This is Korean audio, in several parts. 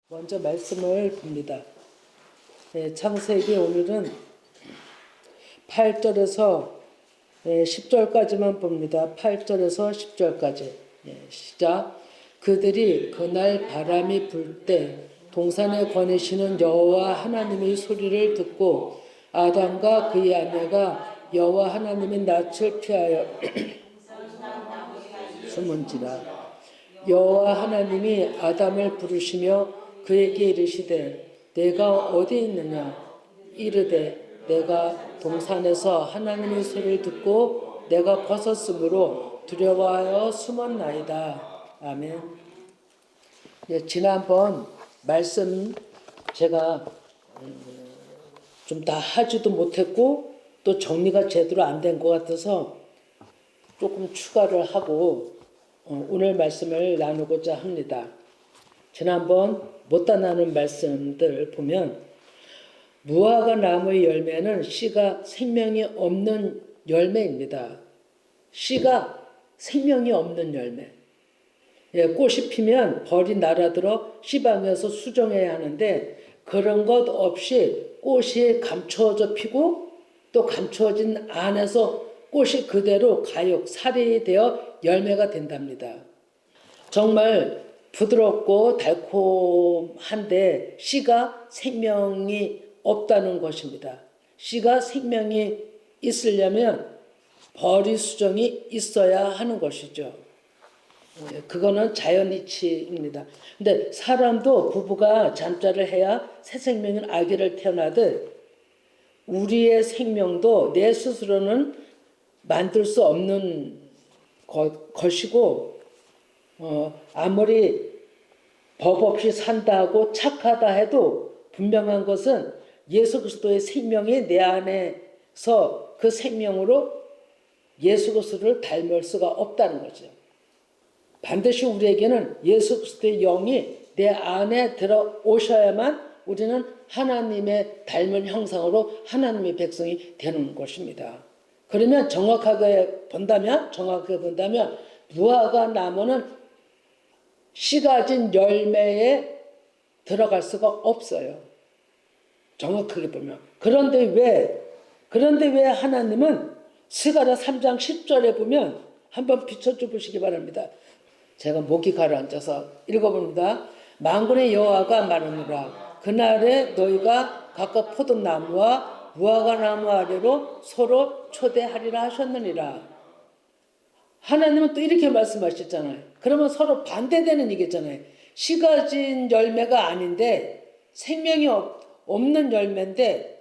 먼저 말씀을 봅니다. 창세기 오늘은 8절에서 10절까지만 봅니다. 8절에서 10절까지. 시작. 그들이 그날 바람이 불 때 동산에 거니시는 여호와 하나님의 소리를 듣고 아담과 그의 아내가 여호와 하나님의 낯을 피하여 숨은지라. 여호와 하나님이 아담을 부르시며 그에게 이르시되 내가 어디 있느냐. 이르되 내가 동산에서 하나님의 소리를 듣고 내가 벗었으므로 두려워하여 숨었나이다. 아멘. 지난번 말씀 제가 좀 다 하지도 못했고 또 정리가 제대로 안 된 것 같아서 조금 추가를 하고 오늘 말씀을 나누고자 합니다. 지난번 못다 나눈 말씀들 보면 무화과 나무의 열매는 씨가 생명이 없는 열매입니다. 씨가 생명이 없는 열매. 꽃이 피면 벌이 날아들어 씨방에서 수정해야 하는데 그런 것 없이 꽃이 감추어져 피고 또 감추어진 안에서 꽃이 그대로 가육, 살이 되어 열매가 된답니다. 정말 부드럽고 달콤한데 씨가 생명이 없다는 것입니다. 씨가 생명이 있으려면 벌이 수정이 있어야 하는 것이죠. 그거는 자연이치입니다. 근데 사람도 부부가 잠자를 해야 새 생명인 아기를 태어나듯 우리의 생명도 내 스스로는 만들 수 없는 것이고 아무리 법 없이 산다고 착하다 해도 분명한 것은 예수 그리스도의 생명이 내 안에서 그 생명으로 예수 그리스도를 닮을 수가 없다는 거죠. 반드시 우리에게는 예수 그리스도의 영이 내 안에 들어오셔야만 우리는 하나님의 닮은 형상으로 하나님의 백성이 되는 것입니다. 그러면 정확하게 본다면 무화과 나무는 씨 가진 열매에 들어갈 수가 없어요. 정확하게 보면. 그런데 왜 하나님은 스가랴 3장 10절에 보면 한번 비춰줘 보시기 바랍니다. 제가 목이 가라앉아서 읽어봅니다. 만군의 여호와가 말하노라. 그날에 너희가 각각 포도나무와 무화과 나무 아래로 서로 초대하리라 하셨느니라. 하나님은 또 이렇게 말씀하셨잖아요. 그러면 서로 반대되는 얘기잖아요. 씨 가진 열매가 아닌데 생명이 없는 열매인데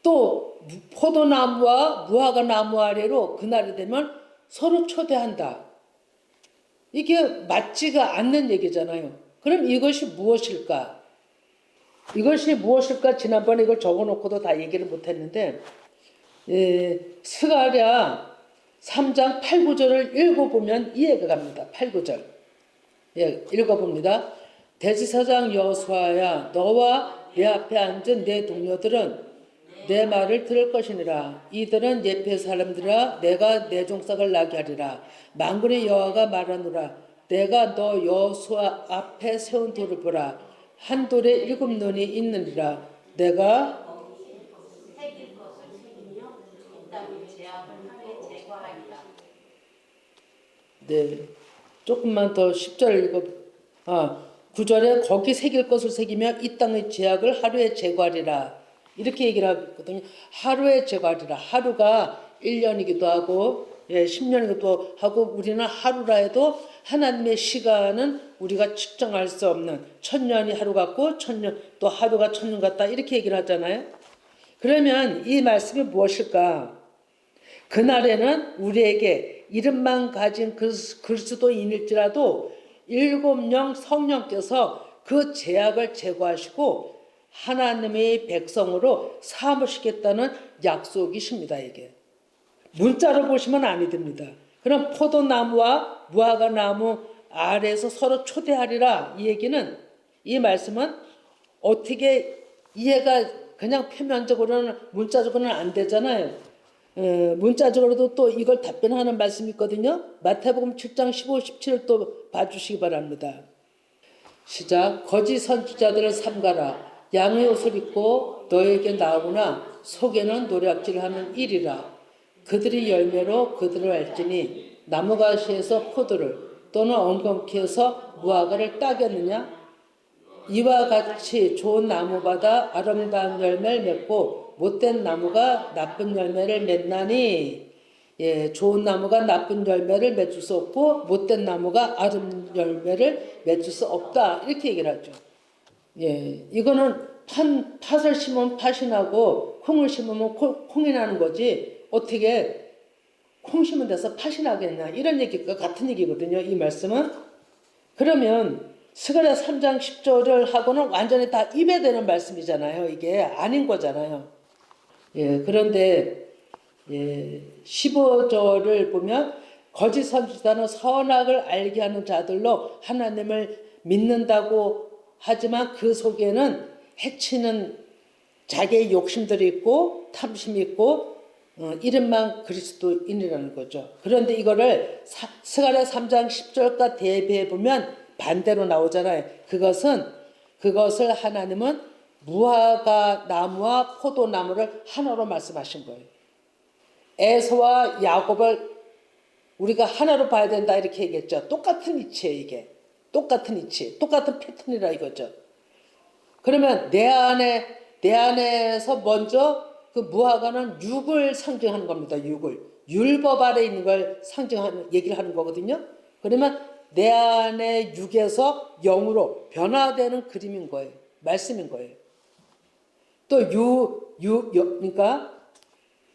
또 포도나무와 무화과 나무 아래로 그날이 되면 서로 초대한다. 이게 맞지가 않는 얘기잖아요. 그럼 이것이 무엇일까? 지난번에 이걸 적어놓고도 다 얘기를 못했는데 스가랴 3장 8, 9절을 읽어보면 이해가 갑니다. 8, 9절 읽어봅니다. 대지사장 여호수아야 너와 내 앞에 앉은 내 동료들은 내 말을 들을 것이니라. 이들은 예페 사람들아 내가 내 종삭을 나게 하리라. 만군의 여호와가 말하노라. 내가 너 여호수아 앞에 세운 돌을 보라. 한 돌에 7눈이 있느니라. 내가 조금만 더 10절 읽어. 9절에 거기 새길 것을 새기며 이 땅의 죄악을 하루에 제거하리라. 이렇게 얘기를 하거든요. 하루에 제거하리라. 하루가 1년이기도 하고 10년이기도 하고 우리는 하루라 해도 하나님의 시간은 우리가 측정할 수 없는 1000년이 하루 같고 1000년 또 하루가 1000년 같다 이렇게 얘기를 하잖아요. 그러면 이 말씀이 무엇일까? 그날에는 우리에게 이름만 가진 그리스도인일지라도 7명 성령께서 그 죄악을 제거하시고 하나님의 백성으로 삼으시겠다는 약속이십니다. 이게 문자로 보시면 아니 됩니다. 그럼 포도나무와 무화과 나무 아래에서 서로 초대하리라 이 얘기는 이 말씀은 어떻게 이해가 그냥 표면적으로는 문자적으로는 안 되잖아요. 문자적으로도 또 이걸 답변하는 말씀이 있거든요. 마태복음 7장 15, 17을 또 봐주시기 바랍니다. 시작. 거짓 선지자들을 삼가라. 양의 옷을 입고 너에게 나오구나. 속에는 노략질하는 일이라. 그들이 열매로 그들을 알지니 나무가시에서 포도를 또는 엉겅퀴에서 무화과를 따겠느냐? 이와 같이 좋은 나무마다 아름다운 열매를 맺고 못된 나무가 나쁜 열매를 맺나니, 예, 좋은 나무가 나쁜 열매를 맺을 수 없고 못된 나무가 아름다운 열매를 맺을 수 없다, 이렇게 얘기를 하죠. 예, 이거는 팥을 심으면 팥이 나고 콩을 심으면 콩이 나는 거지, 어떻게 콩 심은 데서 팥이 나겠냐, 이런 얘기가 같은 얘기거든요, 이 말씀은. 그러면 스가랴 3장 10절을 하고는 완전히 다 입에 대는 말씀이잖아요. 이게 아닌 거잖아요. 예, 그런데 15절을 보면 거짓 선지자는 선악을 알게 하는 자들로 하나님을 믿는다고 하지만 그 속에는 해치는 자기의 욕심들이 있고 탐심이 있고 이름만 그리스도인이라는 거죠. 그런데 이거를 스가랴 3장 10절과 대비해 보면 반대로 나오잖아요. 그것을 하나님은 무화과 나무와 포도나무를 하나로 말씀하신 거예요. 에서와 야곱을 우리가 하나로 봐야 된다, 이렇게 얘기했죠. 똑같은 이치예요, 이게. 똑같은 이치, 똑같은 패턴이라 이거죠. 그러면 내 안에서 먼저 그 무화과는 육을 상징하는 겁니다. 율법 아래 있는 걸 상징하는 얘기를 하는 거거든요. 그러면 내 안에 육에서 영으로 변화되는 그림인 거예요. 말씀인 거예요. 또 그러니까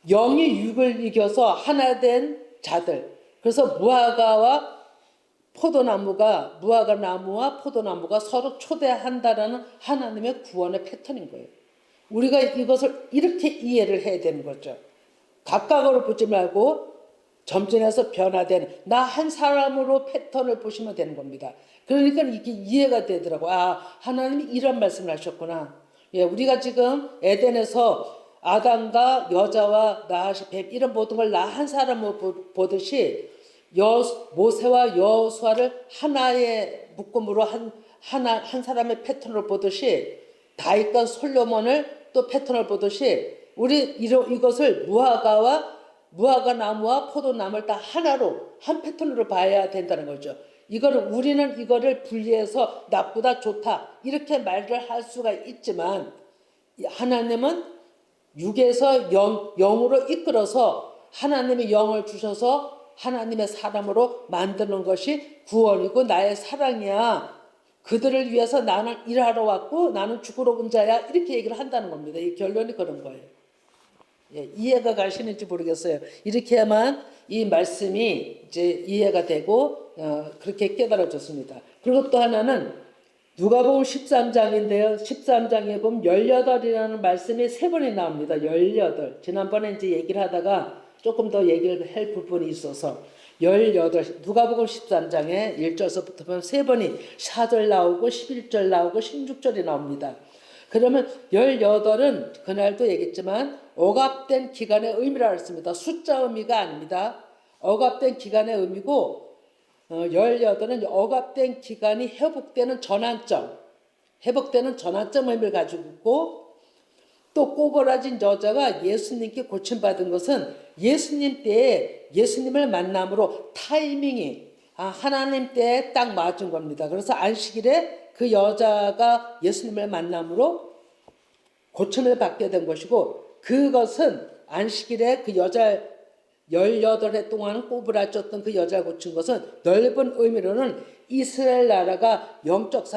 영이 육을 이겨서 하나 된 자들. 그래서 무화과 나무와 포도나무가 서로 초대한다라는 하나님의 구원의 패턴인 거예요. 우리가 이것을 이렇게 이해를 해야 되는 거죠. 각각으로 보지 말고 점진해서 변화되는 나 한 사람으로 패턴을 보시면 되는 겁니다. 그러니까 이게 이해가 되더라고요. 아, 하나님이 이런 말씀을 하셨구나. 예, 우리가 지금 에덴에서 아담과 여자와 나하시 뱀 이런 모든 걸 나 한 사람으로 보듯이 모세와 여호수아를 하나의 묶음으로 한 사람의 패턴으로 보듯이 다윗과 솔로몬을 또 패턴을 보듯이 우리 이것을 무화과 나무와 포도나무를 다 하나로 한 패턴으로 봐야 된다는 거죠. 우리는 이거를 분리해서 나쁘다 좋다 이렇게 말을 할 수가 있지만 하나님은 육에서 영으로 이끌어서 하나님의 영을 주셔서 하나님의 사람으로 만드는 것이 구원이고 나의 사랑이야. 그들을 위해서 나는 일하러 왔고 나는 죽으러 온 자야. 이렇게 얘기를 한다는 겁니다. 이 결론이 그런 거예요. 예, 이해가 가시는지 모르겠어요. 이렇게 해야만 이 말씀이 이제 이해가 되고 그렇게 깨달아졌습니다. 그리고 또 하나는 누가복음 13장인데요. 13장에 보면 18이라는 말씀이 3번이 나옵니다. 18. 지난번에 이제 얘기를 하다가 조금 더 얘기를 할 부분이 있어서 18. 누가복음 13장에 1절서부터 보면 3번이 4절 나오고 11절 나오고 16절이 나옵니다. 그러면 18은 그날도 얘기했지만 억압된 기간의 의미라 했습니다. 숫자 의미가 아닙니다. 억압된 기간의 의미고 18은 억압된 기간이 회복되는 전환점 의미를 가지고 있고 또 꼬부라진 여자가 예수님께 고침받은 것은 예수님 때에 예수님을 만남으로 타이밍이 하나님 때에 딱 맞은 겁니다. 그래서 안식일에 그 여자가 예수님을 만남으로 고침을 받게 된 것이고 그것은 안식일에 그 여자 18해 동안 꼬부라졌던 그 여자를 고친 것은 넓은 의미로는 이스라엘 나라의 영적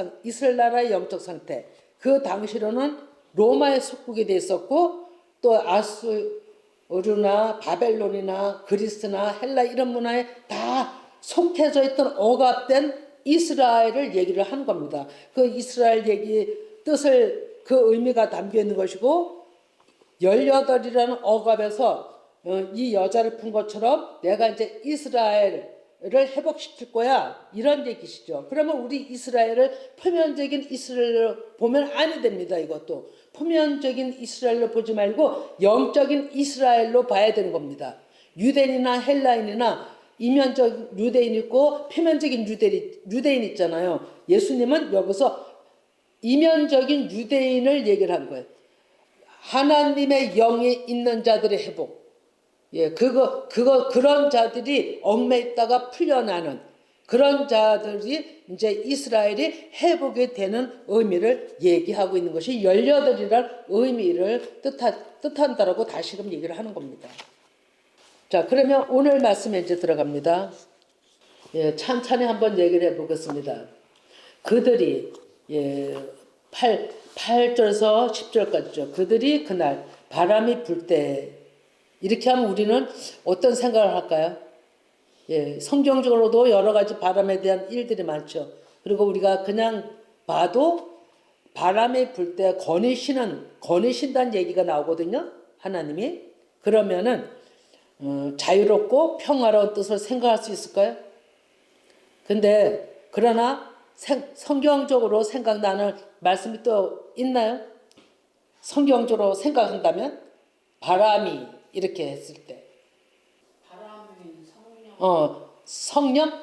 상태 그 당시로는 로마의 속국이 돼 있었고 또 아수르나 바벨론이나 그리스나 헬라 이런 문화에 다 속해져 있던 억압된 이스라엘을 얘기를 하는 겁니다. 그 이스라엘 얘기 뜻을 그 의미가 담겨 있는 것이고 18이라는 억압에서 이 여자를 푼 것처럼 내가 이제 이스라엘을 회복시킬 거야 이런 얘기시죠. 그러면 우리 이스라엘을 표면적인 이스라엘로 보면 아니 됩니다. 이것도 표면적인 이스라엘로 보지 말고 영적인 이스라엘로 봐야 되는 겁니다. 유대인이나 헬라인이나 이면적 유대인 있고 표면적인 유대인 있잖아요. 예수님은 여기서 이면적인 유대인을 얘기를 한 거예요. 하나님의 영이 있는 자들의 회복. 예, 그런 자들이 얽매 있다가 풀려나는 그런 자들이 이제 이스라엘이 회복이 되는 의미를 얘기하고 있는 것이 18이라는 의미를 뜻한다라고 다시금 얘기를 하는 겁니다. 자, 그러면 오늘 말씀에 이제 들어갑니다. 예, 찬찬히 한번 얘기를 해보겠습니다. 그들이, 예, 8절에서 10절까지죠. 그들이 그날 바람이 불 때, 이렇게 하면 우리는 어떤 생각을 할까요? 예, 성경적으로도 여러 가지 바람에 대한 일들이 많죠. 그리고 우리가 그냥 봐도 바람이 불 때 거니신다는 얘기가 나오거든요. 하나님이. 그러면은 자유롭고 평화로운 뜻을 생각할 수 있을까요? 근데 그러나 성경적으로 생각나는 말씀이 또 있나요? 성경적으로 생각한다면 바람이 이렇게 했을 때 바람이 성령. 성령?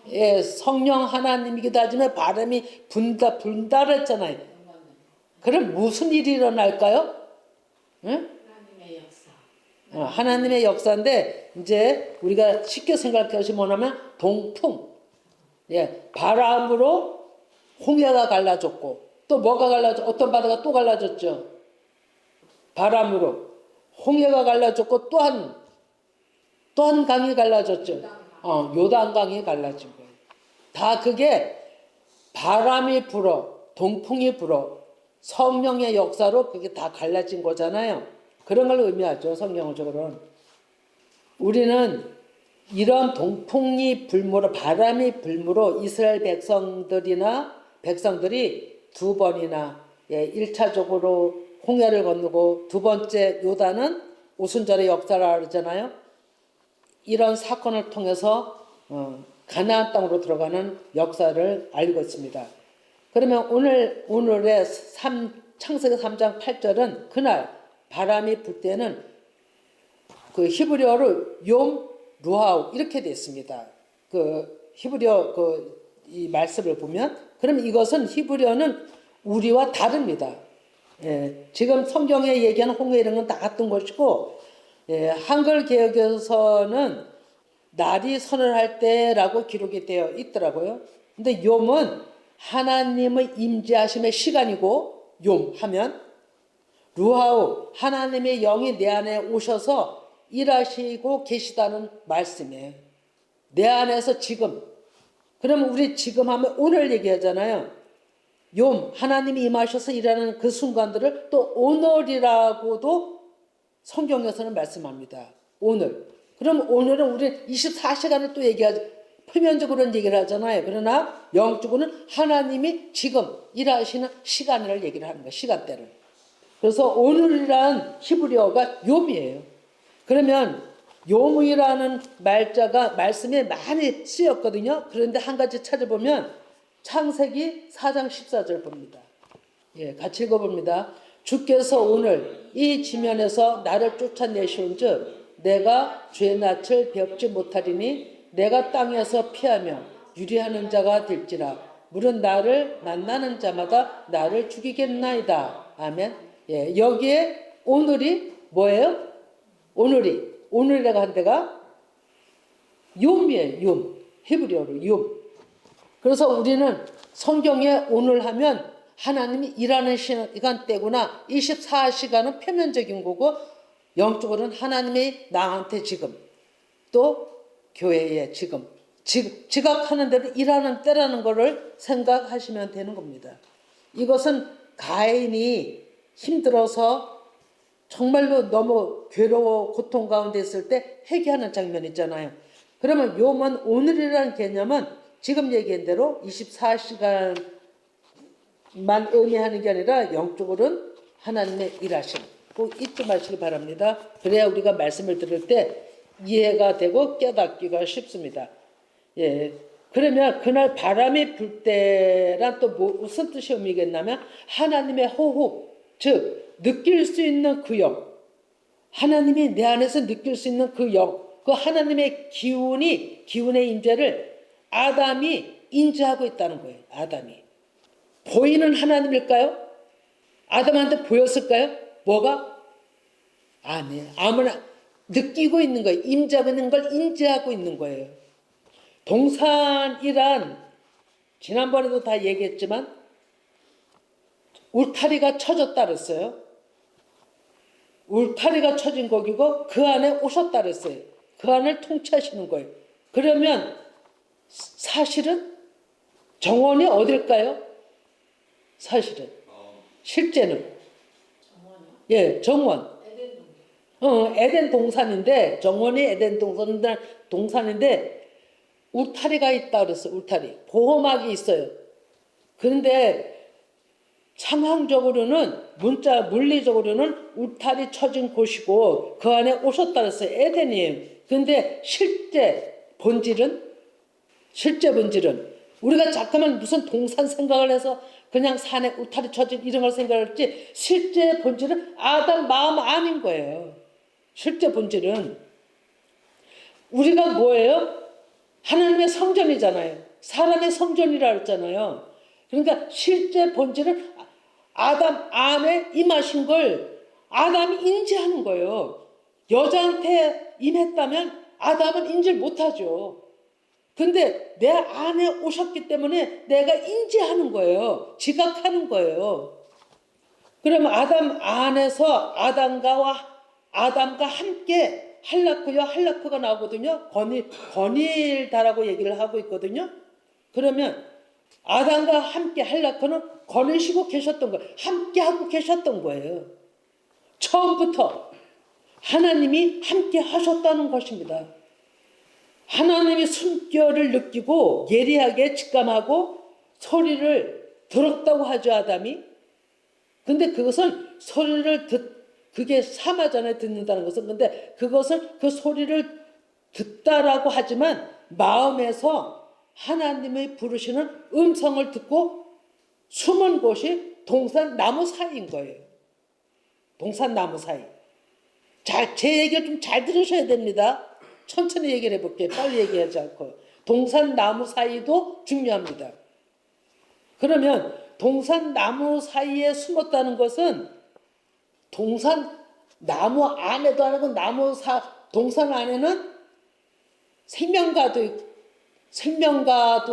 예, 성령 하나님이기도 하지만 바람이 분다랬잖아요. 그럼 무슨 일이 일어날까요? 응? 하나님의 역사. 하나님의 역사인데 이제 우리가 쉽게 생각할 것이 뭐냐면 동풍. 예, 바람으로 홍해가 갈라졌고 또 뭐가 갈라졌? 어떤 바다가 또 갈라졌죠. 바람으로 홍해가 갈라졌고 또한 강이 갈라졌죠. 요단강이 갈라진 거예요. 다 그게 바람이 불어, 동풍이 불어, 성령의 역사로 그게 다 갈라진 거잖아요. 그런 걸 의미하죠, 성경적으로는. 우리는 이런 동풍이 불므로, 바람이 불므로 이스라엘 백성들이 두 번이나, 예, 1차적으로 홍해를 건너고 두 번째 요단은 오순절의 역사라 그러잖아요. 이런 사건을 통해서 가나안 땅으로 들어가는 역사를 알고 있습니다. 그러면 오늘의 창세기 3장 8절은 그날 바람이 불 때는 그 히브리어로 욤 루하우 이렇게 되어 있습니다. 그 히브리어 이 말씀을 보면 그러면 이것은 히브리어는 우리와 다릅니다. 예, 지금 성경에 얘기하는 홍해 이런 건 다 같은 것이고, 예, 한글 개혁에서는 날이 서늘할 때라고 기록이 되어 있더라고요. 근데 욤은 하나님의 임재하심의 시간이고, 욤 하면 루하우 하나님의 영이 내 안에 오셔서 일하시고 계시다는 말씀이에요. 내 안에서 지금. 그러면 우리 지금 하면 오늘 얘기하잖아요. 욤 하나님이 임하셔서 일하는 그 순간들을 또 오늘이라고도 성경에서는 말씀합니다. 오늘. 그럼 오늘은 우리 24시간을 또 얘기하죠. 표면적으로는 얘기를 하잖아요. 그러나 영적으로는 하나님이 지금 일하시는 시간을 얘기를 하는 거예요. 시간대를. 그래서 오늘이란 히브리어가 욤이에요. 그러면 욤이라는 말자가 말씀에 많이 쓰였거든요. 그런데 한 가지 찾아보면 창세기 4장 14절 봅니다. 예, 같이 읽어봅니다. 주께서 오늘 이 지면에서 나를 쫓아내시온 즉 내가 죄 낯을 배웁지 못하리니 내가 땅에서 피하며 유리하는 자가 될지라 물은 나를 만나는 자마다 나를 죽이겠나이다. 아멘. 예, 여기에 오늘이 뭐예요? 오늘이라고 한 데가 욤이에요. 욤. 히브리어로 욤. 그래서 우리는 성경에 오늘 하면 하나님이 일하는 시간대구나. 24시간은 표면적인 거고 영적으로는 하나님이 나한테 지금 또 교회에 지금 지각하는 대로 일하는 때라는 것을 생각하시면 되는 겁니다. 이것은 가인이 힘들어서 정말로 너무 괴로워 고통 가운데 있을 때 회개하는 장면 있잖아요. 그러면 욤은 오늘이라는 개념은 지금 얘기한 대로 24시간만 의미하는 게 아니라 영적으로는 하나님의 일하심. 꼭 잊지 마시기 바랍니다. 그래야 우리가 말씀을 들을 때 이해가 되고 깨닫기가 쉽습니다. 예. 그러면 그날 바람이 불 때란 또 무슨 뜻이 의미겠냐면 하나님의 호흡, 즉 느낄 수 있는 그 영, 하나님이 내 안에서 느낄 수 있는 그 영, 그 하나님의 기운의 임재를 아담이 인지하고 있다는 거예요. 아담이. 보이는 하나님일까요? 아담한테 보였을까요? 뭐가? 아니에요. 아무나 느끼고 있는 거예요. 임재하고 있는 걸 인지하고 있는 거예요. 동산이란 지난번에도 다 얘기했지만 울타리가 쳐졌다 그랬어요. 울타리가 쳐진 거기고 그 안에 오셨다 그랬어요. 그 안을 통치하시는 거예요. 그러면 사실은 정원이 어딜까요? 사실은 실제는 정원이요? 예, 정원. 에덴 동산. 에덴 동산인데 정원이 에덴 동산인데 울타리가 있다 그랬어. 울타리. 보호막이 있어요. 그런데 상황적으로는 물리적으로는 울타리 쳐진 곳이고 그 안에 오셨다 그랬어요. 에덴이에요. 근데 실제 본질은 우리가 잠깐만 무슨 동산 생각을 해서 그냥 산에 울타리 쳐진 이런 걸 생각했지 실제 본질은 아담 마음 아닌 거예요. 실제 본질은 우리가 뭐예요? 하나님의 성전이잖아요. 사람의 성전이라 했잖아요. 그러니까 실제 본질은 아담 안에 임하신 걸 아담이 인지하는 거예요. 여자한테 임했다면 아담은 인지를 못하죠. 근데 내 안에 오셨기 때문에 내가 인지하는 거예요. 지각하는 거예요. 그러면 아담 안에서 아담과 함께 할라크가 나오거든요. 건일다라고 얘기를 하고 있거든요. 그러면 아담과 함께 할라크는 거느시고 계셨던 거예요. 함께 하고 계셨던 거예요. 처음부터 하나님이 함께 하셨다는 것입니다. 하나님이 숨결을 느끼고 예리하게 직감하고 소리를 들었다고 하죠, 아담이. 근데 그것은 그게 사마잖아요, 듣는다는 것은. 근데 그것을 그 소리를 듣다라고 하지만 마음에서 하나님의 부르시는 음성을 듣고 숨은 곳이 동산 나무 사이인 거예요. 동산 나무 사이. 제 얘기를 좀 잘 들으셔야 됩니다. 천천히 얘기를 해볼게요. 빨리 얘기하지 않고. 동산 나무 사이도 중요합니다. 그러면 동산 나무 사이에 숨었다는 것은 동산 나무 안에도 아니고 동산 안에는 생명가도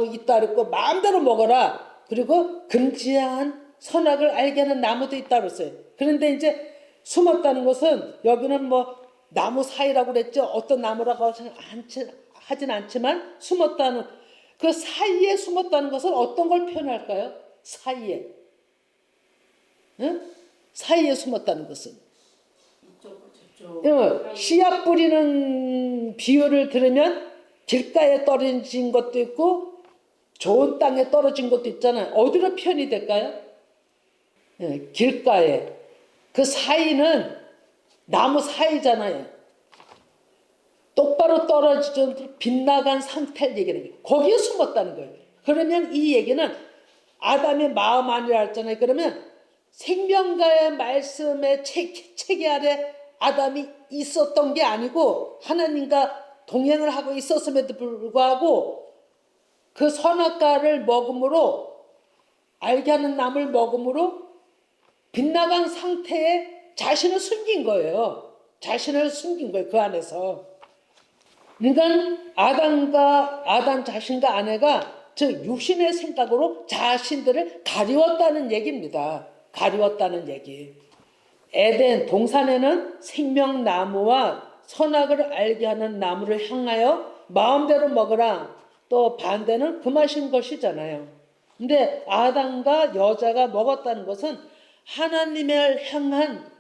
있다 그랬고 마음대로 먹어라. 그리고 금지한 선악을 알게 하는 나무도 있다 그랬어요. 그런데 이제 숨었다는 것은 여기는 뭐 나무 사이라고 그랬죠. 어떤 나무라고 하진 않지만 숨었다는 그 사이에 숨었다는 것은 어떤 걸 표현할까요? 사이에. 응? 사이에 숨었다는 것은. 이쪽 저쪽. 씨앗 뿌리는 비유를 들으면 길가에 떨어진 것도 있고 좋은 땅에 떨어진 것도 있잖아요. 어디로 표현이 될까요? 길가에. 그 사이는 나무 사이잖아요. 똑바로 떨어지지 빗나간 상태를 얘기하는 거예요. 거기에 숨었다는 거예요. 그러면 이 얘기는 아담의 마음 아니라 했잖아요. 그러면 생명가의 말씀의 체계 아래 아담이 있었던 게 아니고 하나님과 동행을 하고 있었음에도 불구하고 그 선악과를 먹음으로 알게 하는 나무를 먹음으로 빗나간 상태에 자신을 숨긴 거예요. 그 안에서. 그러니까 아담 자신과 아내가 즉 육신의 생각으로 자신들을 가리웠다는 얘기입니다. 가리웠다는 얘기. 에덴 동산에는 생명나무와 선악을 알게 하는 나무를 향하여 마음대로 먹으라. 또 반대는 금하신 것이잖아요. 근데 아담과 여자가 먹었다는 것은 하나님을 향한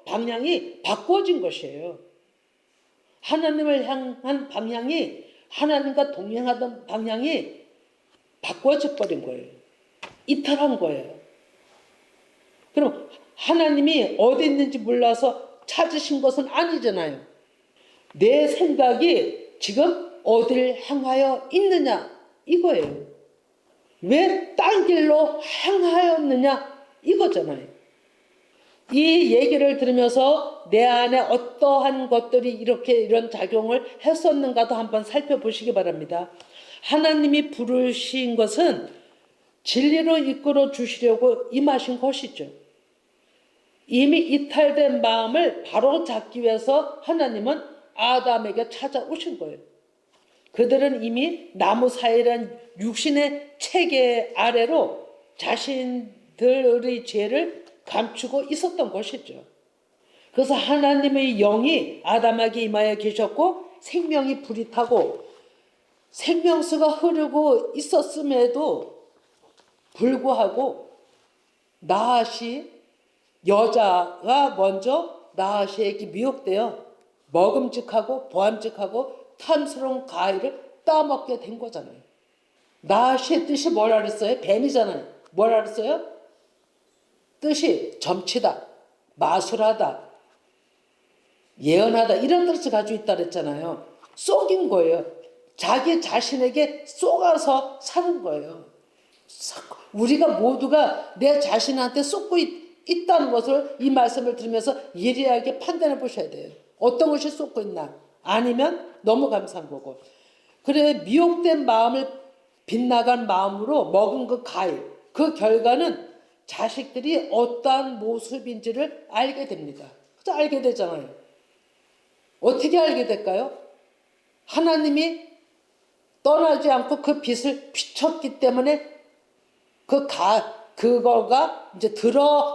방향이 바꿔진 것이에요. 하나님을 향한 방향이 하나님과 동행하던 방향이 바꿔져 버린 거예요. 이탈한 거예요. 그럼 하나님이 어디 있는지 몰라서 찾으신 것은 아니잖아요. 내 생각이 지금 어디를 향하여 있느냐 이거예요. 왜 딴 길로 향하였느냐 이거잖아요. 이 얘기를 들으면서 내 안에 어떠한 것들이 이렇게 이런 작용을 했었는가도 한번 살펴보시기 바랍니다. 하나님이 부르신 것은 진리로 이끌어 주시려고 임하신 것이죠. 이미 이탈된 마음을 바로 잡기 위해서 하나님은 아담에게 찾아오신 거예요. 그들은 이미 나무 사이라는 육신의 체계 아래로 자신들의 죄를 감추고 있었던 것이죠. 그래서 하나님의 영이 아담에게 임하여 계셨고 생명이 불이 타고 생명수가 흐르고 있었음에도 불구하고 나핫이 여자가 먼저 나핫에게 미혹되어 먹음직하고 보암직하고 탐스러운 과일을 따먹게 된 거잖아요. 나핫의 뜻이 뭐라 그랬어요? 뱀이잖아요. 뭐라 그랬어요? 뜻이 점치다, 마술하다, 예언하다 이런 뜻을 가지고 있다 그랬잖아요. 속인 거예요. 자기 자신에게 속아서 사는 거예요. 우리가 모두가 내 자신한테 속고 있다는 것을 이 말씀을 들으면서 예리하게 판단해 보셔야 돼요. 어떤 것이 속고 있나? 아니면 너무 감사한 거고. 그래 미혹된 마음을 빗나간 마음으로 먹은 그 과일, 그 결과는 자식들이 어떠한 모습인지를 알게 됩니다. 그죠? 알게 되잖아요. 어떻게 알게 될까요? 하나님이 떠나지 않고 그 빛을 비췄기 때문에 그거가 이제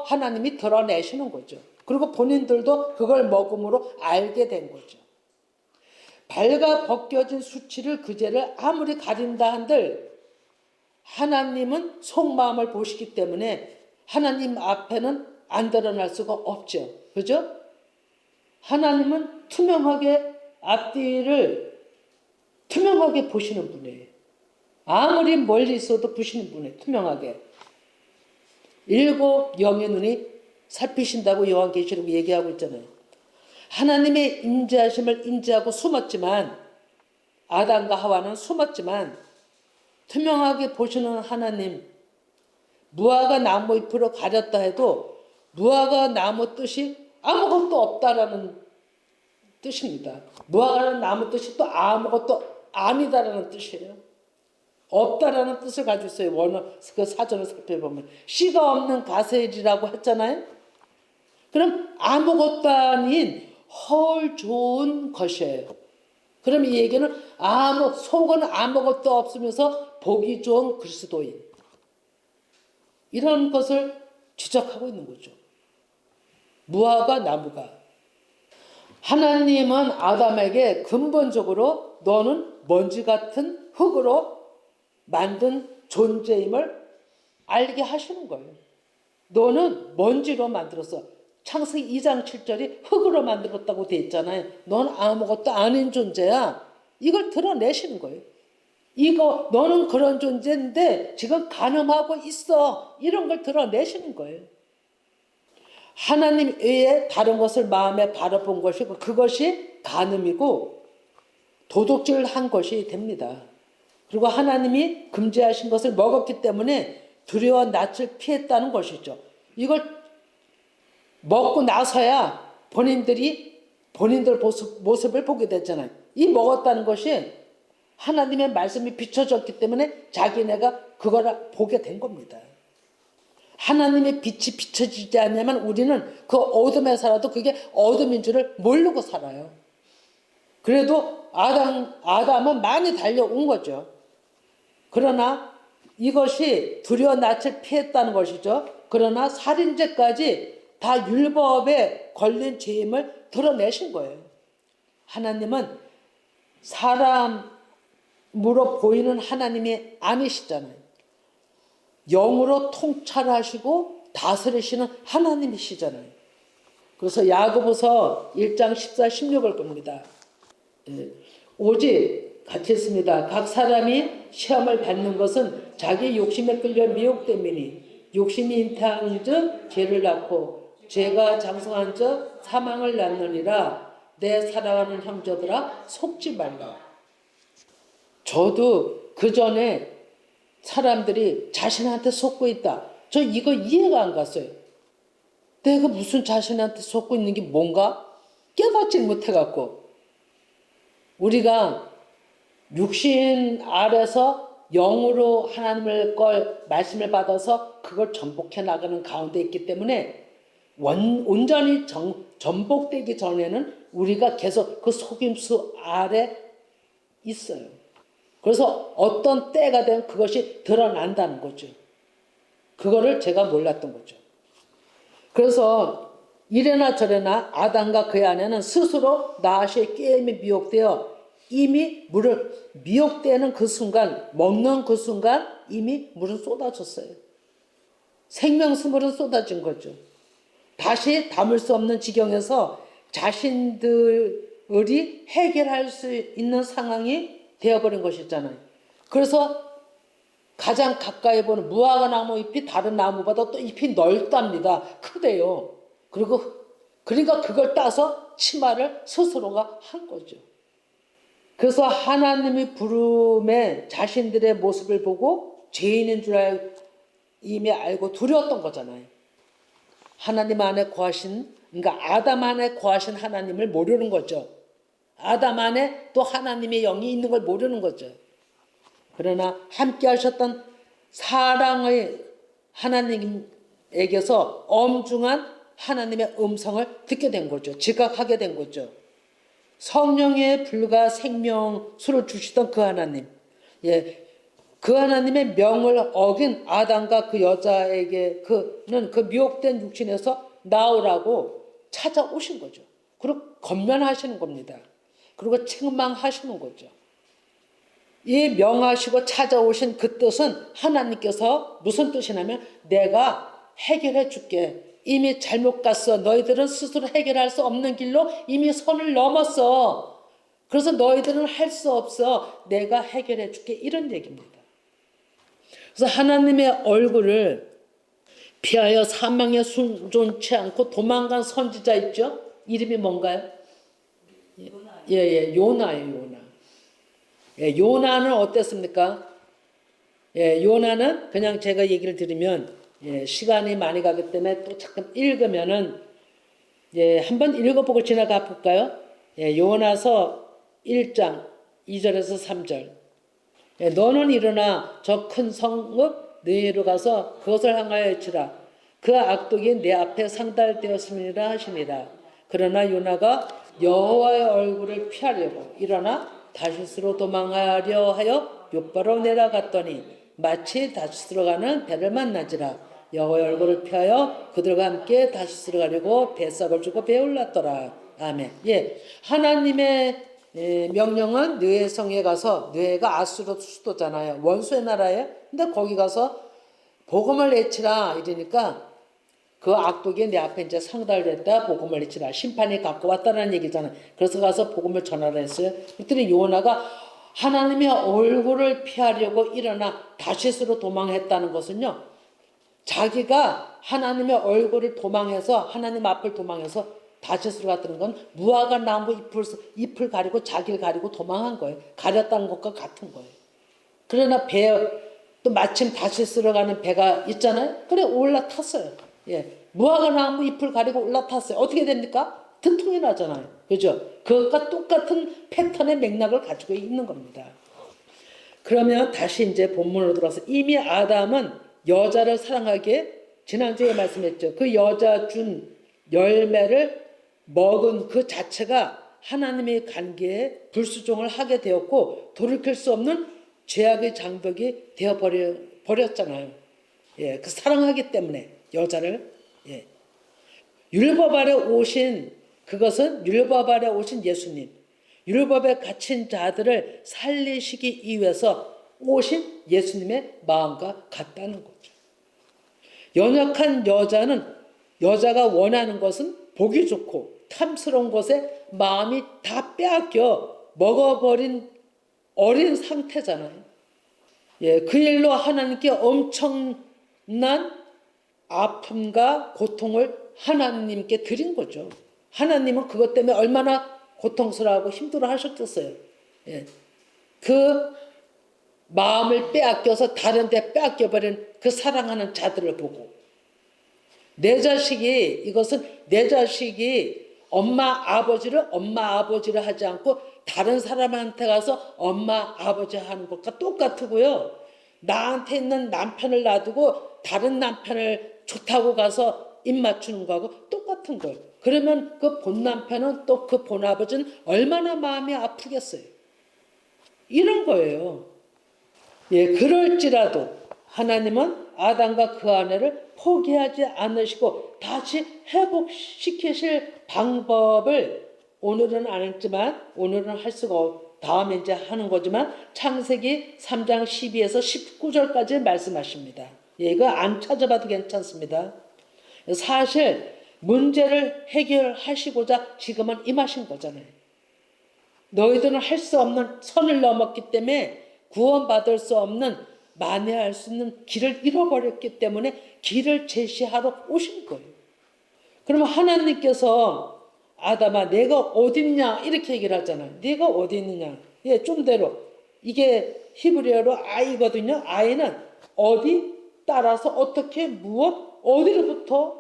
하나님이 드러내시는 거죠. 그리고 본인들도 그걸 먹음으로 알게 된 거죠. 발가 벗겨진 수치를 그제를 아무리 가린다 한들 하나님은 속마음을 보시기 때문에 하나님 앞에는 안 드러날 수가 없죠. 그죠? 하나님은 투명하게 앞뒤를 투명하게 보시는 분이에요. 아무리 멀리 있어도 보시는 분이에요. 투명하게. 7 영의 눈이 살피신다고 요한계시록 얘기하고 있잖아요. 하나님의 인자하심을 인지하고 숨었지만 아담과 하와는 숨었지만 투명하게 보시는 하나님, 무화과 나무 잎으로 가렸다 해도 무화과 나무 뜻이 아무것도 없다라는 뜻입니다. 무화과 나무 뜻이 또 아무것도 아니다라는 뜻이에요. 없다라는 뜻을 가지고 있어요. 그 사전을 살펴보면 씨가 없는 가세일이라고 했잖아요. 그럼 아무것도 아닌 헐 좋은 것이에요. 그럼 이 얘기는 속은 아무것도 없으면서 보기 좋은 그리스도인 이런 것을 지적하고 있는 거죠. 무화과 나무가 하나님은 아담에게 근본적으로 너는 먼지 같은 흙으로 만든 존재임을 알게 하시는 거예요. 너는 먼지로 만들었어. 창세기 2장 7절이 흙으로 만들었다고 돼 있잖아요. 넌 아무것도 아닌 존재야. 이걸 드러내시는 거예요. 너는 그런 존재인데 지금 간음하고 있어. 이런 걸 드러내시는 거예요. 하나님 외에 다른 것을 마음에 바라본 것이고 그것이 간음이고 도둑질한 것이 됩니다. 그리고 하나님이 금지하신 것을 먹었기 때문에 두려워 낯을 피했다는 것이죠. 이걸 먹고 나서야 본인들 모습을 보게 됐잖아요. 이 먹었다는 것이 하나님의 말씀이 비춰졌기 때문에 자기네가 그걸 보게 된 겁니다. 하나님의 빛이 비춰지지 않으면 우리는 그 어둠에 살아도 그게 어둠인 줄을 모르고 살아요. 그래도 아담은 많이 달려온 거죠. 그러나 이것이 두려워 낯을 피했다는 것이죠. 그러나 살인죄까지 다 율법에 걸린 죄임을 드러내신 거예요. 하나님은 사람으로 보이는 하나님이 아니시잖아요. 영으로 통찰하시고 다스리시는 하나님이시잖아요. 그래서 야고보서 1장 14, 16을 봅니다. 오직 같이 있습니다. 각 사람이 시험을 받는 것은 자기 욕심에 끌려 미혹됨이니 욕심이 잉태한즉 죄를 낳고 죄가 장성한즉 사망을 낳느니라. 내 사랑하는 형제들아 속지 말라. 저도 그 전에 사람들이 자신한테 속고 있다. 저 이거 이해가 안 갔어요. 내가 무슨 자신한테 속고 있는 게 뭔가 깨닫지 못해갖고 우리가 육신 아래서 영으로 하나님을 걸 말씀을 받아서 그걸 전복해 나가는 가운데 있기 때문에 온전히 전복되기 전에는 우리가 계속 그 속임수 아래 있어요. 그래서 어떤 때가 되면 그것이 드러난다는 거죠. 그거를 제가 몰랐던 거죠. 그래서 이래나 저래나 아담과 그의 아내는 스스로 나시의 게임에 미혹되어 이미 물을 미혹되는 그 순간, 먹는 그 순간 이미 물은 쏟아졌어요. 생명수물은 쏟아진 거죠. 다시 담을 수 없는 지경에서 자신들이 해결할 수 있는 상황이 되어버린 것이잖아요. 그래서 가장 가까이 보는 무화과 나무 잎이 다른 나무보다 또 잎이 넓답니다. 크대요. 그러니까 그걸 따서 치마를 스스로가 한 거죠. 그래서 하나님의 부름에 자신들의 모습을 보고 죄인인 줄 이미 알고 두려웠던 거잖아요. 하나님 안에 거하신, 그러니까 아담 안에 거하신 하나님을 모르는 거죠. 아담 안에 또 하나님의 영이 있는 걸 모르는 거죠. 그러나 함께 하셨던 사랑의 하나님에게서 엄중한 하나님의 음성을 듣게 된 거죠. 지각하게 된 거죠. 성령의 불과 생명수를 주시던 그 하나님, 그 하나님의 명을 어긴 아담과 그 여자에게 그는 그 미혹된 육신에서 나오라고 찾아오신 거죠. 그리고 권면하시는 겁니다. 그리고 책망하시는 거죠. 이 명하시고 찾아오신 그 뜻은 하나님께서 무슨 뜻이냐면 내가 해결해 줄게. 이미 잘못 갔어. 너희들은 스스로 해결할 수 없는 길로 이미 선을 넘었어. 그래서 너희들은 할 수 없어. 내가 해결해 줄게. 이런 얘기입니다. 그래서 하나님의 얼굴을 피하여 사망에 순종치 않고 도망간 선지자 있죠? 이름이 뭔가요? 요나예요, 요나. 요나는 어땠습니까? 요나는 그냥 제가 얘기를 드리면 시간이 많이 가기 때문에 또 잠깐 읽으면은 한번 읽어보고 지나가 볼까요? 요나서 1장 2절에서 3절. 너는 일어나 저 큰 성읍 너희로 가서 그것을 향하여 외치라. 그 악독이 내 앞에 상달되었음이라 하시니라. 그러나 요나가 여호와의 얼굴을 피하려고 일어나 다시스로 도망하려 하여 욥바로 내려갔더니 마치 다시스로 가는 배를 만나지라. 여호와의 얼굴을 피하여 그들과 함께 다시스로 가려고 배삭을 주고 배에 올랐더라. 아멘. 하나님의 명령은 느헤 성에 가서, 느헤가 아수르 수도잖아요. 원수의 나라예요. 근데 거기 가서 복음을 외치라 이러니까 그 악독이 내 앞에 이제 상달됐다. 복음을 외치라. 심판이 가까웠다는 얘기잖아요. 그래서 가서 복음을 전하라 했어요. 그랬더니 요나가 하나님의 얼굴을 피하려고 일어나 다시스로 도망했다는 것은요. 자기가 하나님의 얼굴을 도망해서 하나님 앞을 도망해서 다시스로 갔다는 건 무화과 나무 잎을 가리고 자기를 가리고 도망한 거예요. 가렸다는 것과 같은 거예요. 그러나 또 마침 다시스로 가는 배가 있잖아요. 그래 올라탔어요. 무화과 나무 잎을 가리고 올라탔어요. 어떻게 됩니까? 들통이 나잖아요. 그죠? 그것과 똑같은 패턴의 맥락을 가지고 있는 겁니다. 그러면 다시 이제 본문으로 들어와서 이미 아담은 여자를 사랑하기에 지난주에 말씀했죠. 그 여자 준 열매를 먹은 그 자체가 하나님의 관계에 불수종을 하게 되었고 돌이킬 수 없는 죄악의 장벽이 되어버렸잖아요. 그 사랑하기 때문에 여자를. 율법 아래 오신 그것은 율법 아래 오신 예수님. 율법에 갇힌 자들을 살리시기 위해서 오신 예수님의 마음과 같다는 거죠. 연약한 여자가 원하는 것은 보기 좋고 탐스러운 것에 마음이 다 빼앗겨 먹어버린 어린 상태잖아요. 그 일로 하나님께 엄청난 아픔과 고통을 하나님께 드린 거죠. 하나님은 그것 때문에 얼마나 고통스러워하고 힘들어 하셨겠어요. 그 마음을 빼앗겨서 다른 데 빼앗겨버린 그 사랑하는 자들을 보고 내 자식이 이것은 내 자식이 엄마 아버지를 하지 않고 다른 사람한테 가서 엄마 아버지 하는 것과 똑같고요. 나한테 있는 남편을 놔두고 다른 남편을 좋다고 가서 입 맞추는 거하고 똑같은 거예요. 그러면 그 본 남편은 또 그 본 아버지는 얼마나 마음이 아프겠어요. 이런 거예요. 예, 그럴지라도 하나님은 아담과 그 아내를 포기하지 않으시고 다시 회복시키실 방법을 오늘은 안 했지만 오늘은 할 수가 다음에 이제 하는 거지만 창세기 3장 12에서 19절까지 말씀하십니다. 예, 이거 안 찾아봐도 괜찮습니다. 사실 문제를 해결하시고자 지금은 임하신 거잖아요. 너희들은 할 수 없는 선을 넘었기 때문에 구원받을 수 없는 만회할 수 있는 길을 잃어버렸기 때문에 길을 제시하러 오신 거예요. 그러면 하나님께서 아담아 내가 어딨냐 이렇게 얘기를 하잖아요. 네가 어디 있느냐. 예, 좀대로 이게 히브리어로 아이거든요. 아이는 어디 따라서 어떻게 무엇 어디로부터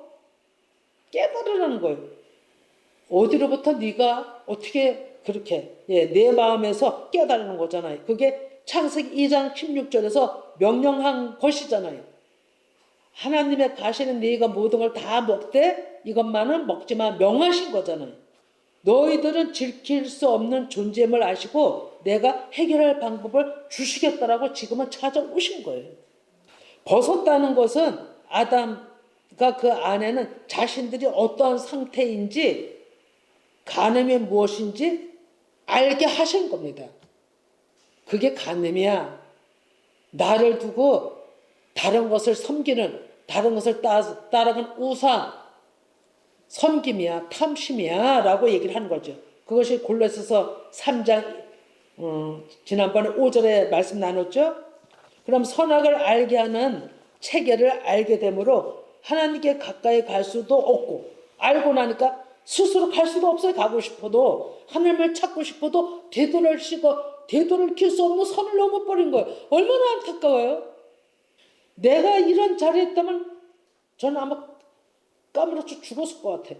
깨달으라는 거예요. 어디로부터 네가 어떻게 그렇게 내 마음에서 깨달는 거잖아요. 그게 창세기 2장 16절에서 명령한 것이잖아요. 하나님의 가시는 네가 모든 걸 다 먹되 이것만은 먹지마 명하신 거잖아요. 너희들은 지킬 수 없는 존재임을 아시고 내가 해결할 방법을 주시겠다라고 지금은 찾아오신 거예요. 벗었다는 것은 아담과 그 아내는 자신들이 어떠한 상태인지 간음이 무엇인지 알게 하신 겁니다. 그게 간음이야. 나를 두고 다른 것을 섬기는, 다른 것을 따라가는 우상, 섬김이야, 탐심이야 라고 얘기를 하는 거죠. 그것이 골로새서 3장 지난번에 5절에 말씀 나눴죠. 그럼 선악을 알게 하는 체계를 알게 되므로 하나님께 가까이 갈 수도 없고 알고 나니까 스스로 갈 수도 없어요. 가고 싶어도 하나님을 찾고 싶어도 되돌릴 수 없는 선을 넘어버린 거예요. 얼마나 안타까워요. 내가 이런 자리에 있다면 저는 아마 까무러쳐 죽었을 것 같아.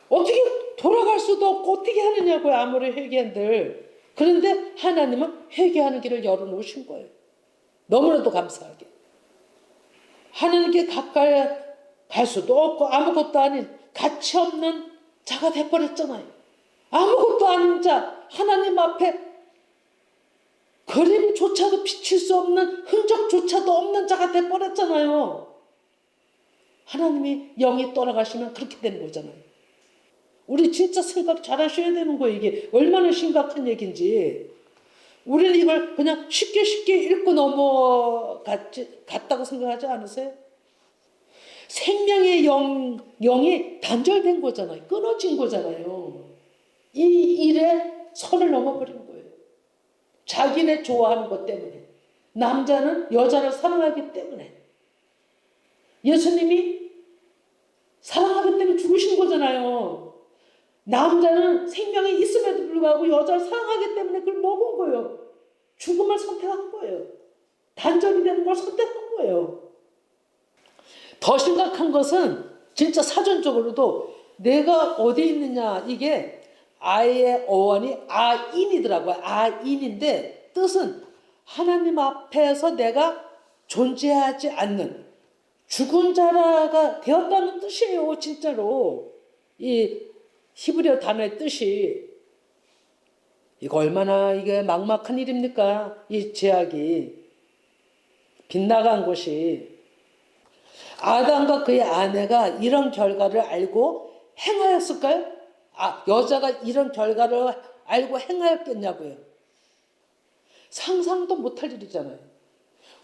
어떻게 돌아갈 수도 없고 어떻게 하느냐고요. 아무리 회개한들. 그런데 하나님은 회개하는 길을 열어놓으신 거예요. 너무나도 감사하게. 하나님께 가까이 갈 수도 없고 아무것도 아닌 가치 없는 자가 돼버렸잖아요. 아무것도 아닌 자, 하나님 앞에 그림조차도 비칠 수 없는 흔적조차도 없는 자가 돼버렸잖아요. 하나님이 영이 떠나가시면 그렇게 되는 거잖아요. 우리 진짜 생각 잘 하셔야 되는 거예요. 이게 얼마나 심각한 얘기인지. 우리는 이걸 그냥 쉽게 읽고 넘어갔다고 생각하지 않으세요? 생명의 영이 단절된 거잖아요. 끊어진 거잖아요. 이 일에 선을 넘어버린 거예요. 자기네 좋아하는 것 때문에. 남자는 여자를 사랑하기 때문에. 예수님이 사랑하기 때문에 죽으신 거잖아요. 남자는 생명이 있음에도 불구하고 여자를 사랑하기 때문에 그걸 먹은 거예요. 죽음을 선택한 거예요. 단절이 되는 걸 선택한 거예요. 더 심각한 것은 진짜 사전적으로도 내가 어디 있느냐 이게 아이의 어원이 아인이더라고요. 아인인데 뜻은 하나님 앞에서 내가 존재하지 않는 죽은 자가 되었다는 뜻이에요. 진짜로 이 히브리어 단어의 뜻이 이거 얼마나 이게 막막한 일입니까? 이 제약이 빗나간 것이 아담과 그의 아내가 이런 결과를 알고 행하였을까요? 여자가 이런 결과를 알고 행하였겠냐고요. 상상도 못할 일이잖아요.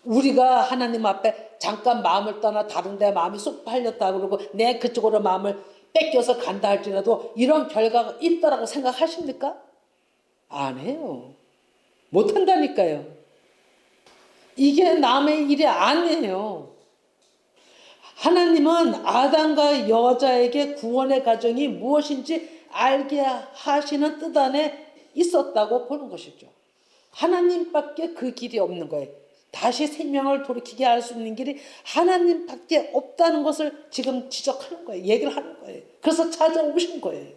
우리가 하나님 앞에 잠깐 마음을 떠나 다른 데 마음이 쏙 팔렸다 그러고 내 그쪽으로 마음을 뺏겨서 간다 할지라도 이런 결과가 있다라고 생각하십니까? 안 해요. 못한다니까요. 이게 남의 일이 아니에요. 하나님은 아담과 여자에게 구원의 과정이 무엇인지 알게 하시는 뜻 안에 있었다고 보는 것이죠. 하나님밖에 그 길이 없는 거예요. 다시 생명을 돌이키게 할 수 있는 길이 하나님밖에 없다는 것을 지금 지적하는 거예요. 얘기를 하는 거예요. 그래서 찾아오신 거예요.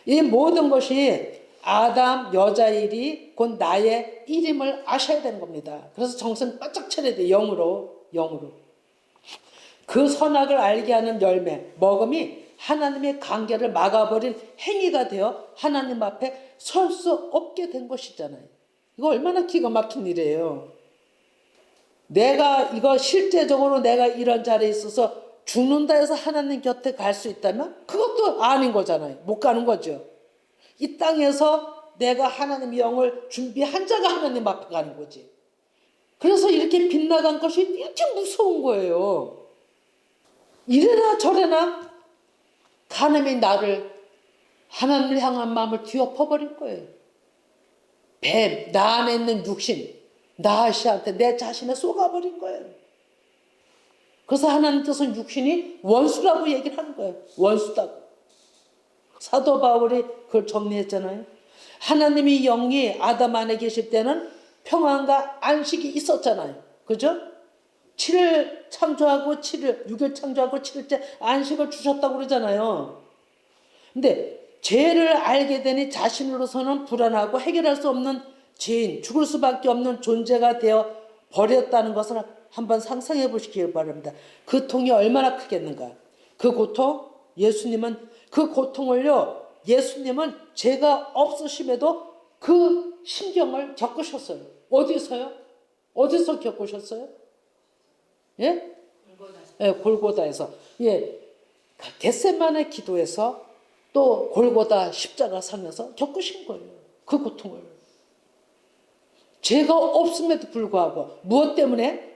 이 모든 것이 아담 여자의 일이 곧 나의 일임을 아셔야 되는 겁니다. 그래서 정신 바짝 차려야 돼요. 영으로. 그 선악을 알게 하는 열매, 먹음이 하나님의 관계를 막아버린 행위가 되어 하나님 앞에 설 수 없게 된 것이잖아요. 이거 얼마나 기가 막힌 일이에요. 내가 이거 실제적으로 내가 이런 자리에 있어서 죽는다 해서 하나님 곁에 갈 수 있다면 그것도 아닌 거잖아요. 못 가는 거죠. 이 땅에서 내가 하나님의 영을 준비한 자가 하나님 앞에 가는 거지. 그래서 이렇게 빗나간 것이 이렇게 무서운 거예요. 이래나 저래나 하나님이 나를 하나님을 향한 마음을 뒤엎어버린 거예요. 뱀, 나 안에 있는 육신, 나시한테 내 자신을 쏘가버린 거예요. 그래서 하나님께서 육신이 원수라고 얘기를 하는 거예요. 원수다고. 사도 바울이 그걸 정리했잖아요. 하나님이 영이 아담 안에 계실 때는 평안과 안식이 있었잖아요. 그죠? 7일 창조하고 6일 창조하고 7일째 안식을 주셨다고 그러잖아요. 근데 죄를 알게 되니 자신으로서는 불안하고 해결할 수 없는 죄인, 죽을 수밖에 없는 존재가 되어 버렸다는 것을 한번 상상해 보시기 바랍니다. 그 고통이 얼마나 크겠는가. 그 고통, 그 고통을요, 예수님은 죄가 없으심에도 그 심경을 겪으셨어요. 어디서요? 어디서 겪으셨어요? 예? 예, 골고다에서. 예, 겟세마네 기도에서 또 골고다 십자가 상에서 겪으신 거예요. 그 고통을. 죄가 없음에도 불구하고 무엇 때문에?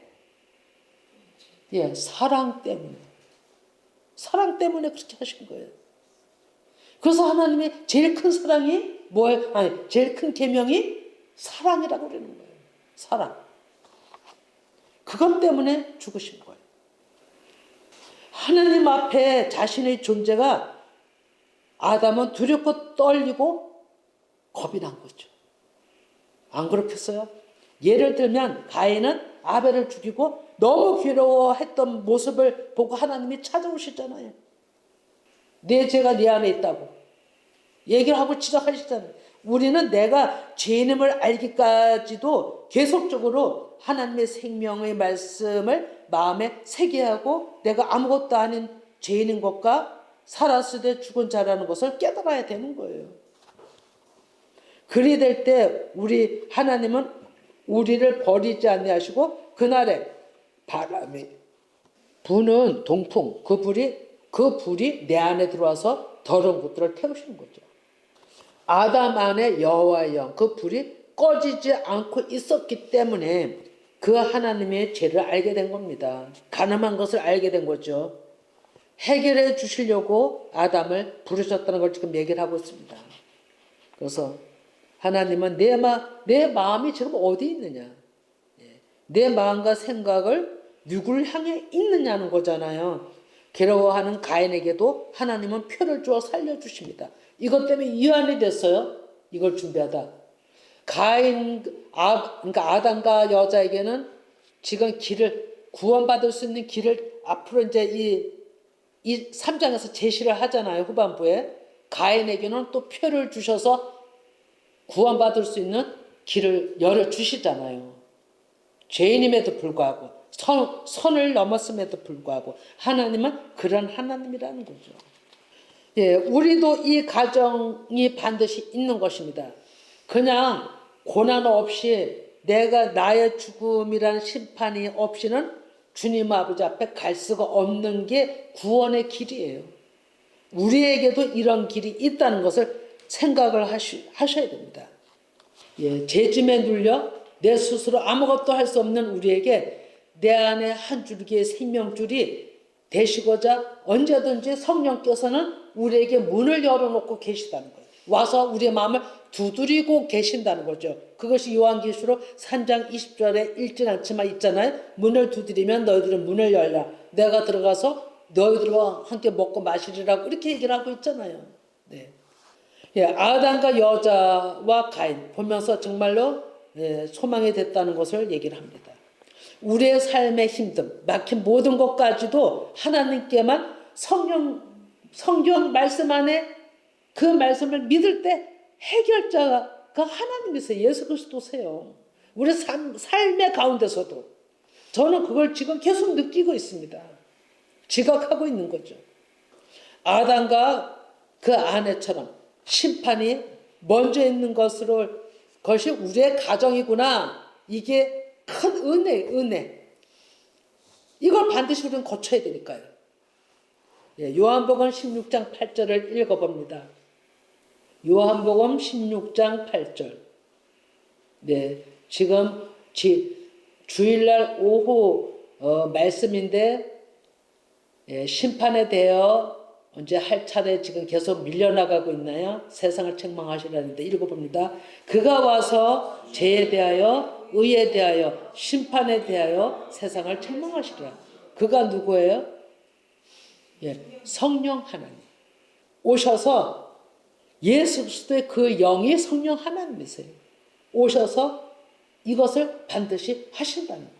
예, 사랑 때문에. 사랑 때문에 그렇게 하신 거예요. 그래서 하나님이 제일 큰 사랑이 뭐예요? 아니, 제일 큰 계명이 사랑이라고 그러는 거예요. 사랑. 그것 때문에 죽으신 거예요. 하나님 앞에 자신의 존재가 아담은 두렵고 떨리고 겁이 난 거죠. 안 그렇겠어요? 예를 들면 가인은 아벨을 죽이고 너무 괴로워했던 모습을 보고 하나님이 찾아오시잖아요. 내 죄가 네 안에 있다고 얘기를 하고 지적하시잖아요. 우리는 내가 죄인임을 알기까지도 계속적으로 하나님의 생명의 말씀을 마음에 새게 하고 내가 아무것도 아닌 죄인인 것과 살았을 때 죽은 자라는 것을 깨달아야 되는 거예요. 그리 될 때 우리 하나님은 우리를 버리지 아니하시고 그날에 바람이 부는 동풍 그 불이 내 안에 들어와서 더러운 것들을 태우시는 거죠. 아담 안에 여호와의 영 그 불이 꺼지지 않고 있었기 때문에 그 하나님의 죄를 알게 된 겁니다. 가늠한 것을 알게 된 거죠. 해결해 주시려고 아담을 부르셨다는 걸 지금 얘기를 하고 있습니다. 그래서 하나님은 내 마음이 지금 어디 있느냐, 내 마음과 생각을 누구를 향해 있느냐는 거잖아요. 괴로워하는 가인에게도 하나님은 표를 주어 살려주십니다. 이것 때문에 이완이 됐어요. 이걸 준비하다. 그러니까 아담과 여자에게는 지금 구원받을 수 있는 길을 앞으로 이제 이 3장에서 제시를 하잖아요. 후반부에. 가인에게는 또 표를 주셔서 구원받을 수 있는 길을 열어주시잖아요. 죄인임에도 불구하고 선을 넘었음에도 불구하고 하나님은 그런 하나님이라는 거죠. 예, 우리도 이 가정이 반드시 있는 것입니다. 그냥 고난 없이 내가 나의 죽음이라는 심판이 없이는 주님 아버지 앞에 갈 수가 없는 게 구원의 길이에요. 우리에게도 이런 길이 있다는 것을 생각을 하셔야 됩니다. 예, 죄짐에 눌려 내 스스로 아무것도 할 수 없는 우리에게 내 안에 한 줄기의 생명줄이 되시고자 언제든지 성령께서는 우리에게 문을 열어놓고 계시다는 거예요. 와서 우리의 마음을 두드리고 계신다는 거죠. 그것이 요한계시록 3장 20절에 읽진 않지만 있잖아요. 문을 두드리면 너희들은 문을 열라. 내가 들어가서 너희들과 함께 먹고 마시리라고 이렇게 얘기를 하고 있잖아요. 네. 예, 아담과 여자와 가인 보면서 정말로 소망이 됐다는 것을 얘기를 합니다. 우리의 삶의 힘듦, 막힌 모든 것까지도 하나님께만 성경 말씀 안에 그 말씀을 믿을 때 해결자가 하나님이세요. 예수 그리스도세요. 우리 삶의 가운데서도 저는 그걸 지금 계속 느끼고 있습니다. 지각하고 있는 거죠. 아담과 그 아내처럼 심판이 먼저 있는 것이 우리의 가정이구나. 이게 큰 은혜. 이걸 반드시 우리는 거쳐야 되니까요. 요한복음 16장 8절을 읽어봅니다. 요한복음 16장 8절. 지금 주일날 오후 말씀인데 심판에 대하여 언제 할 차례 지금 계속 밀려나가고 있나요? 세상을 책망하시라는데 읽어봅니다. 그가 와서 죄에 대하여 의에 대하여 심판에 대하여 세상을 책망하시리라. 그가 누구예요? 성령 하나님. 오셔서 예수 그리스도의 그 영이 성령 하나님이세요. 오셔서 이것을 반드시 하신다는 거예요.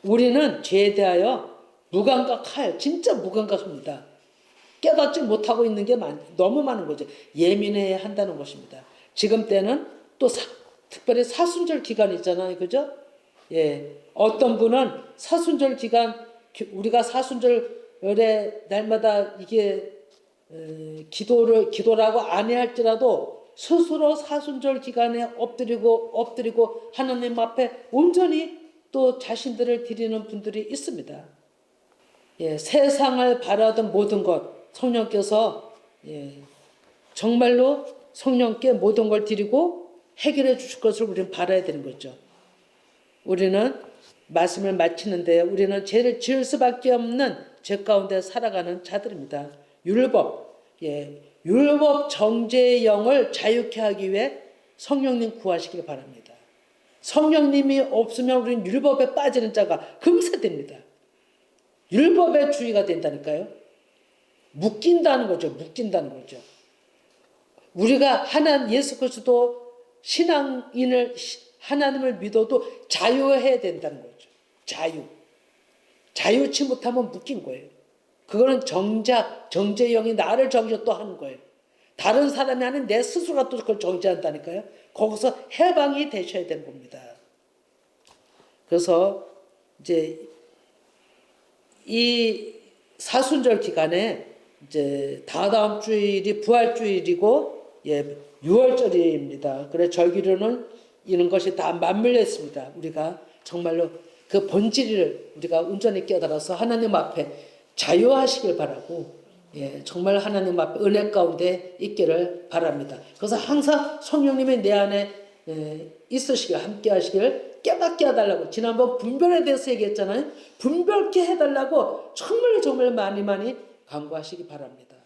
우리는 죄에 대하여 무감각해요. 진짜 무감각합니다. 깨닫지 못하고 있는 게 너무 많은 거죠. 예민해야 한다는 것입니다. 지금 때는 또 특별히 사순절 기간 있잖아요. 그죠? 어떤 분은 사순절 기간, 우리가 사순절에 날마다 이게 기도라고 안 해 할지라도 스스로 사순절 기간에 엎드리고 하나님 앞에 온전히 또 자신들을 드리는 분들이 있습니다. 세상을 바라던 모든 것 성령께서 정말로 성령께 모든 걸 드리고 해결해 주실 것을 우리는 바라야 되는 거죠. 우리는 말씀을 마치는데 우리는 죄를 지을 수밖에 없는 죄 가운데 살아가는 자들입니다. 율법 정죄의 영을 자유케 하기 위해 성령님 구하시길 바랍니다. 성령님이 없으면 우리는 율법에 빠지는 자가 금세 됩니다. 율법의 주의가 된다니까요. 묶인다는 거죠. 우리가 예수 그리스도 신앙인을 하나님을 믿어도 자유해야 된다는 거죠. 자유치 못하면 묶인 거예요. 그거는 정죄형이 나를 정죄 또 하는 거예요. 다른 사람이 하는 내 스스로가 또 그걸 정죄한다니까요. 거기서 해방이 되셔야 되는 겁니다. 그래서 이제 이 사순절 기간에 이제 다다음 주일이 부활주일이고 6월절입니다. 그래 절기로는 이런 것이 다 맞물려 있습니다. 우리가 정말로 그 본질을 우리가 온전히 깨달아서 하나님 앞에 자유하시길 바라고 정말 하나님 앞에 은혜 가운데 있기를 바랍니다. 그래서 항상 성령님이 내 안에 있으시길 함께 하시길 깨닫게 해달라고 지난번 분별에 대해서 얘기했잖아요. 분별케 해달라고 정말 많이 간구하시기 바랍니다.